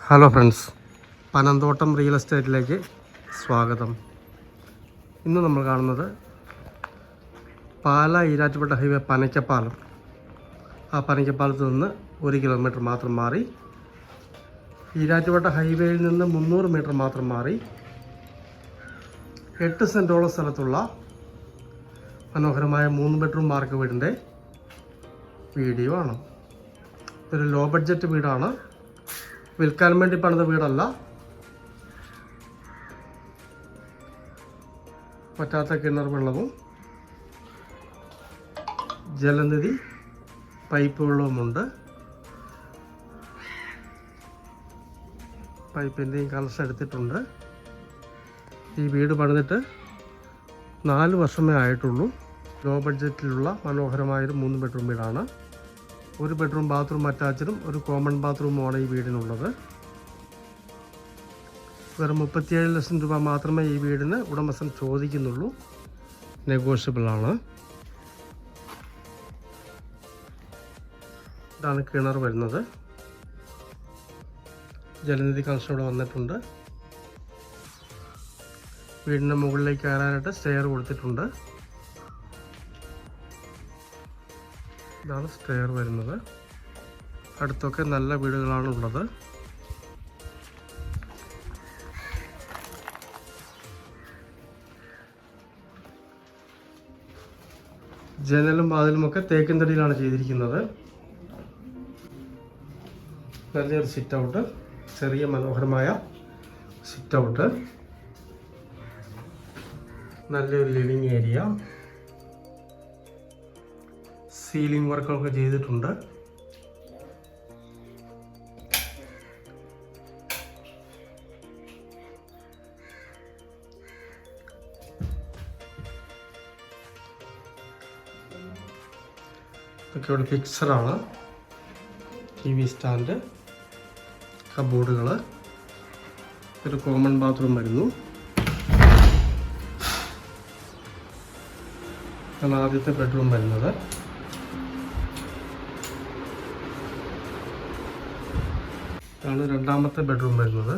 Hello friends, Panamthottam real എസ്റ്റേറ്റിലേക്ക് സ്വാഗതം. ഇന്ന് നമ്മൾ കാണുന്നത് പാലാ ഈരാറ്റുപേട്ട ഹൈവേ പനയ്ക്കപ്പാലം. ആ പനയ്ക്കപ്പാലത്ത് നിന്ന് 1 കിലോമീറ്റർ മാത്രം മാറി, ഈരാറ്റുപേട്ട ഹൈവേയിൽ നിന്ന് 300 മീറ്റർ മാത്രം മാറി 8 സെൻറ്റോളം സ്ഥലത്തുള്ള മനോഹരമായ 3 ബെഡ്റൂം വാർക്ക വീടിൻ്റെ വീഡിയോ ആണ്. ഇതൊരു ലോ ബഡ്ജറ്റ് വീടാണ്, വിൽക്കാൻ വേണ്ടി പണിത വീടല്ല. പറ്റാത്ത കിണർ വെള്ളവും ജലനിധി പൈപ്പ് വെള്ളവുമുണ്ട്. പൈപ്പിൻ്റെയും കണക്ഷൻ എടുത്തിട്ടുണ്ട്. ഈ വീട് പണിതിട്ട് 4 വർഷമേ ആയിട്ടുള്ളൂ. ലോ ബഡ്ജറ്റിലുള്ള മനോഹരമായൊരു 3 ബെഡ്റൂം വീടാണ്. 1 ബെഡ്റൂം ബാത്റൂം അറ്റാച്ചഡും ഒരു കോമൺ ബാത്റൂമുമാണ് ഈ വീടിനുള്ളത്. വെറും 37 ലക്ഷം രൂപ മാത്രമേ ഈ വീടിന് ഉടമസ്ഥൻ ചോദിക്കുന്നുള്ളൂ. നെഗോഷ്യബിൾ ആണ്. ഇതാണ് കിണർ വരുന്നത്. ജലനിധി കണക്ഷൻ ഇവിടെ വന്നിട്ടുണ്ട്. വീടിൻ്റെ മുകളിലേക്ക് കയറാനായിട്ട് സ്റ്റെയർ കൊടുത്തിട്ടുണ്ട്. ഇതാണ് സ്റ്റെയർ വരുന്നത്. അടുത്തൊക്കെ നല്ല വീടുകളാണ് ഉള്ളത്. ജനലും വാതിലുമൊക്കെ തേക്കിൻ തടിയിലാണ് ചെയ്തിരിക്കുന്നത്. നല്ലൊരു സിറ്റ് ഔട്ട്, ചെറിയ മനോഹരമായ സിറ്റ് ഔട്ട്, നല്ലൊരു ലിവിങ് ഏരിയ, സീലിംഗ് വർക്കൊക്കെ ചെയ്തിട്ടുണ്ട്. ഇതൊക്കെ ഇവിടെ ഫിക്സഡാണ്. TV സ്റ്റാൻഡ്, കബോർഡുകൾ, ഒരു കോമൺ ബാത്റൂം വരുന്നു. ഇതാണ് ആദ്യത്തെ ബെഡ്റൂം വരുന്നത്. ഇതാണ് രണ്ടാമത്തെ ബെഡ്റൂം വരുന്നത്.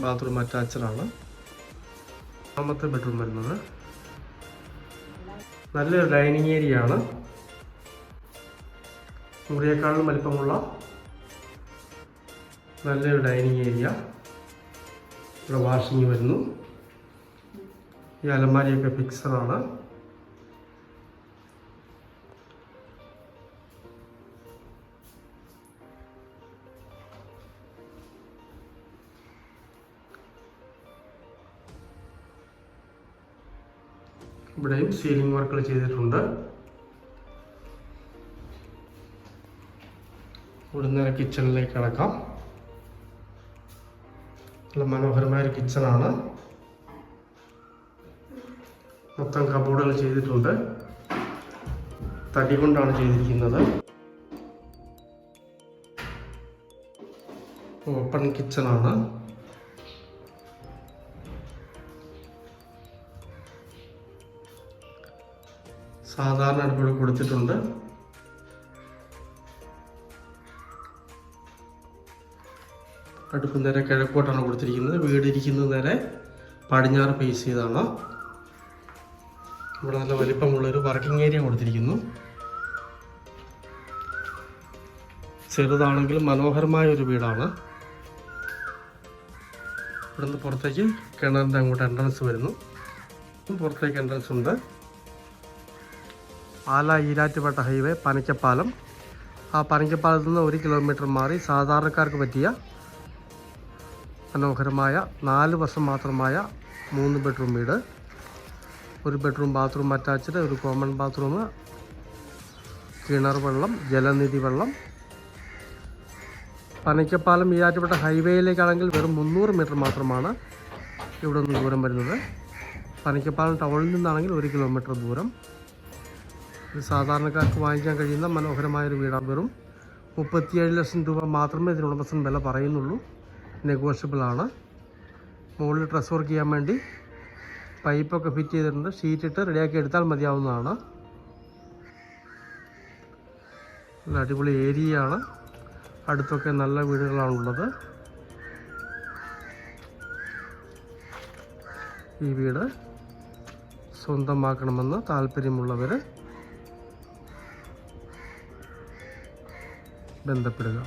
ബാത്റൂം അറ്റാച്ചഡാണ്. മൂന്നാമത്തെ ബെഡ്റൂം വരുന്നത്. നല്ലൊരു ഡൈനിങ് ഏരിയ ആണ്. മുറിയേക്കാളും വലിപ്പമുള്ള നല്ലൊരു ഡൈനിങ് ഏരിയ. ഇവിടെ വാഷിംഗ് വരുന്നു. ഈ അലമാരിയൊക്കെ ഫിക്സഡാണ്. ഇവിടെയും സീലിംഗ് വർക്കുകൾ ചെയ്തിട്ടുണ്ട്. ഇവിടെ നേരെ കിച്ചണിലേക്ക് കിടക്കാം. നല്ല മനോഹരമായൊരു കിച്ചണാണ്. മൊത്തം കബോർഡുകൾ ചെയ്തിട്ടുണ്ട്. തടി കൊണ്ടാണ് ചെയ്തിരിക്കുന്നത്. ഓപ്പൺ കിച്ചണാണ്. സാധാരണ അടുപ്പുകൾ കൊടുത്തിട്ടുണ്ട്. അടുപ്പ് നേരെ കിഴക്കോട്ടാണ് കൊടുത്തിരിക്കുന്നത്. വീട് ഇരിക്കുന്നത് നേരെ പടിഞ്ഞാറ് ഫേസ് ചെയ്താണ്. ഇവിടെ നല്ല വലിപ്പമുള്ളൊരു വർക്കിംഗ് ഏരിയ കൊടുത്തിരിക്കുന്നു. ചെറുതാണെങ്കിലും മനോഹരമായ ഒരു വീടാണ്. ഇവിടുന്ന് പുറത്തേക്ക് കിണറിൻ്റെ അങ്ങോട്ട് എൻട്രൻസ് വരുന്നു. പുറത്തേക്ക് എൻട്രൻസ് ഉണ്ട്. പാലാ ഈരാറ്റുപേട്ട ഹൈവേ പനയ്ക്കപ്പാലം. ആ പനയ്ക്കപ്പാലത്ത് നിന്ന് 1 കിലോമീറ്റർ മാറി സാധാരണക്കാർക്ക് പറ്റിയ മനോഹരമായ 4 വർഷം മാത്രമായ 3 ബെഡ്റൂം വീട്. 1 ബെഡ്റൂം ബാത്റൂം അറ്റാച്ച്ഡ്, ഒരു കോമൺ ബാത്റൂം, കിണർ വെള്ളം, ജലനിധി വെള്ളം. പനയ്ക്കപ്പാലം ഈരാറ്റുപേട്ട ഹൈവേയിലേക്കാണെങ്കിൽ വെറും 300 മീറ്റർ മാത്രമാണ് ഇവിടെ നിന്ന് ദൂരം വരുന്നത്. പനയ്ക്കപ്പാലം ടൗണിൽ നിന്നാണെങ്കിൽ 1 കിലോമീറ്റർ ദൂരം. സാധാരണക്കാർക്ക് വാങ്ങിക്കാൻ കഴിയുന്ന മനോഹരമായൊരു വീടാണ്. വെറും 37 ലക്ഷം രൂപ മാത്രമേ ഇതിന് ഉടമസ്ഥൻ വില പറയുന്നുള്ളൂ. നെഗോഷ്യബിൾ ആണ്. മുകളിൽ ഡ്രസ് വർക്ക് ചെയ്യാൻ വേണ്ടി പൈപ്പൊക്കെ ഫിറ്റ് ചെയ്തിട്ടുണ്ട്. ഷീറ്റ് ഇട്ട് റെഡിയാക്കി എടുത്താൽ മതിയാവുന്നതാണ്. നല്ല അടിപൊളി ഏരിയയാണ്. അടുത്തൊക്കെ നല്ല വീടുകളാണുള്ളത്. ഈ വീട് സ്വന്തമാക്കണമെന്ന് താല്പര്യമുള്ളവർ ബന്ധപ്പെടുക.